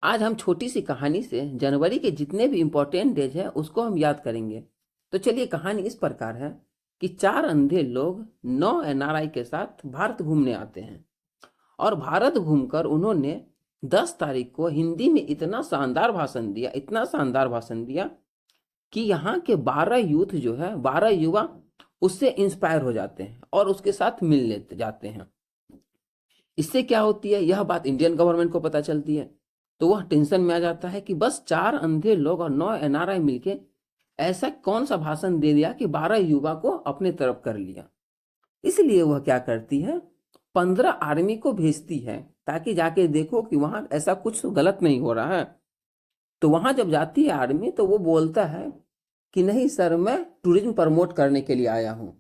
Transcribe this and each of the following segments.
आज हम छोटी सी कहानी से जनवरी के जितने भी इम्पोर्टेंट डेज हैं उसको हम याद करेंगे। तो चलिए, कहानी इस प्रकार है कि चार अंधे लोग 9 NRI के साथ भारत घूमने आते हैं और भारत घूमकर उन्होंने 10 तारीख को हिंदी में इतना शानदार भाषण दिया, इतना शानदार भाषण दिया कि यहाँ के 12 यूथ जो है, 12 युवा उससे इंस्पायर हो जाते हैं और उसके साथ मिल लेते जाते हैं। इससे क्या होती है, यह बात इंडियन गवर्नमेंट को पता चलती है तो वह टेंशन में आ जाता है कि बस 4 अंधे लोग और 9 NRI मिलके ऐसा कौन सा भाषण दे दिया कि 12 युवा को अपने तरफ कर लिया। इसलिए वह क्या करती है, 15 आर्मी को भेजती है ताकि जाके देखो कि वहां ऐसा कुछ गलत नहीं हो रहा है। तो वहां जब जाती है आर्मी तो वो बोलता है कि नहीं सर, मैं टूरिज्म प्रमोट करने के लिए आया हूँ।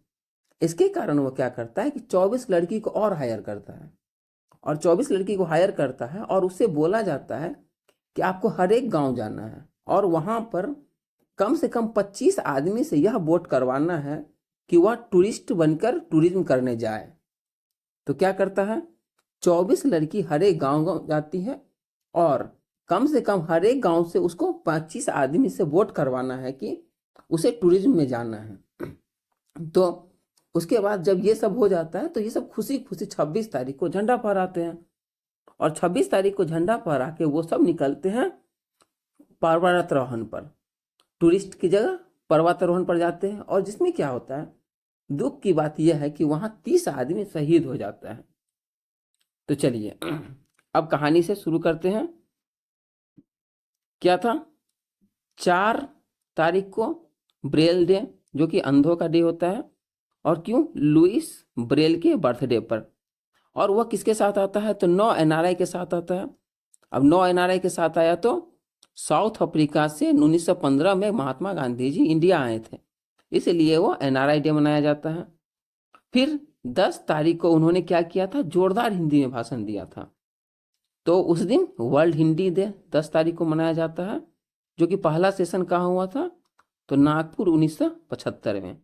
इसके कारण वो क्या करता है कि 24 लड़की को और हायर करता है और 24 लड़की को हायर करता है और उससे बोला जाता है कि आपको हर एक गांव जाना है और वहां पर कम से कम 25 आदमी से यह वोट करवाना है कि वह टूरिस्ट बनकर टूरिज्म करने जाए। तो क्या करता है, 24 लड़की हर एक गांव गांव जाती है और कम से कम हर एक गांव से उसको 25 आदमी से वोट करवाना है कि उसे टूरिज्म में जाना है। तो उसके बाद जब ये सब हो जाता है तो ये सब खुशी खुशी 26 तारीख को झंडा फहराते हैं और 26 तारीख को झंडा फहरा के वो सब निकलते हैं पर्वतारोहण पर। टूरिस्ट की जगह पर्वतारोहण पर जाते हैं और जिसमें क्या होता है, दुख की बात यह है कि वहां 30 आदमी शहीद हो जाता है। तो चलिए अब कहानी से शुरू करते हैं। क्या था, 4 तारीख को ब्रेल डे, जो कि अंधों का डे होता है। और क्यों, लुइस ब्रेल के बर्थडे पर। और वह किसके साथ आता है, तो 9 NRI के साथ आता है। अब 9 NRI के साथ आया तो साउथ अफ्रीका से 1915 में महात्मा गांधी जी इंडिया आए थे, इसलिए वो NRI डे मनाया जाता है। फिर 10 तारीख को उन्होंने क्या किया था, जोरदार हिंदी में भाषण दिया था। तो उस दिन वर्ल्ड हिंदी डे 10 तारीख को मनाया जाता है, जो कि पहला सेशन कहाँ हुआ था, तो नागपुर 1975 में।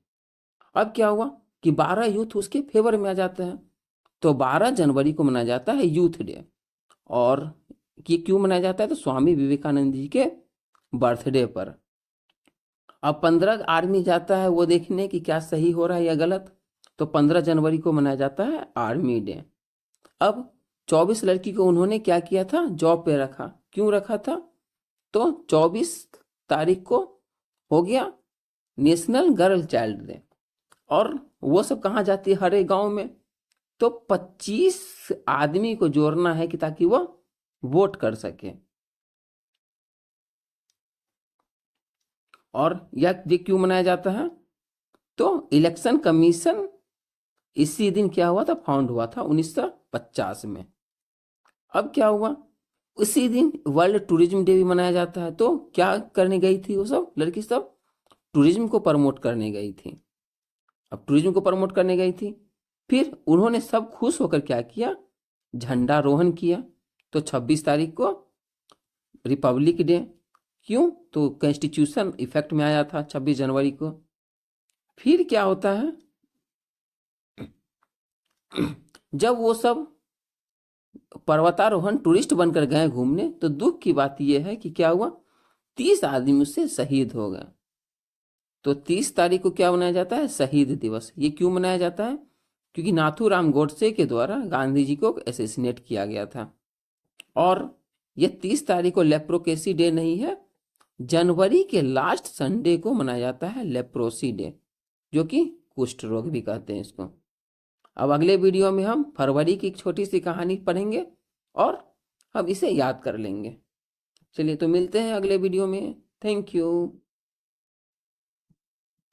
अब क्या हुआ कि 12 यूथ उसके फेवर में आ जाते हैं, तो 12 जनवरी को मनाया जाता है यूथ डे। और ये क्यों मनाया जाता है, तो स्वामी विवेकानंद जी के बर्थडे पर। अब 15 आर्मी जाता है वो देखने कि क्या सही हो रहा है या गलत, तो 15 जनवरी को मनाया जाता है आर्मी डे। अब 24 लड़की को उन्होंने क्या किया था, जॉब पे रखा। क्यों रखा था, तो 24 तारीख को हो गया नेशनल गर्ल चाइल्ड डे। और वो सब कहाँ जाती है, हर एक गांव में। तो 25 आदमी को जोड़ना है कि ताकि वो वोट कर सके। और यह ये क्यों मनाया जाता है, तो इलेक्शन कमीशन इसी दिन क्या हुआ था, फाउंड हुआ था 1950 में। अब क्या हुआ, उसी दिन वर्ल्ड टूरिज्म डे भी मनाया जाता है। तो क्या करने गई थी वो सब लड़की, सब टूरिज्म को प्रमोट करने गई थी। अब टूरिज्म को प्रमोट करने गई थी, फिर उन्होंने सब खुश होकर क्या किया, झंडारोहण किया। तो 26 तारीख को रिपब्लिक डे। क्यों, तो कॉन्स्टिट्यूशन इफेक्ट में आया था 26 जनवरी को। फिर क्या होता है, जब वो सब पर्वतारोहण टूरिस्ट बनकर गए घूमने, तो दुख की बात यह है कि क्या हुआ, 30 आदमी उससे शहीद हो गए। तो 30 तारीख को क्या मनाया जाता है, शहीद दिवस। ये क्यों मनाया जाता है, क्योंकि नाथूराम गोडसे के द्वारा गांधी जी को असैसिनेट किया गया था। और ये 30 तारीख को लेप्रोकेसी डे नहीं है, जनवरी के लास्ट संडे को मनाया जाता है लेप्रोसी डे, जो कि कुष्ठ रोग भी कहते हैं इसको। अब अगले वीडियो में हम फरवरी की एक छोटी सी कहानी पढ़ेंगे और हम इसे याद कर लेंगे। चलिए, तो मिलते हैं अगले वीडियो में। Thank you.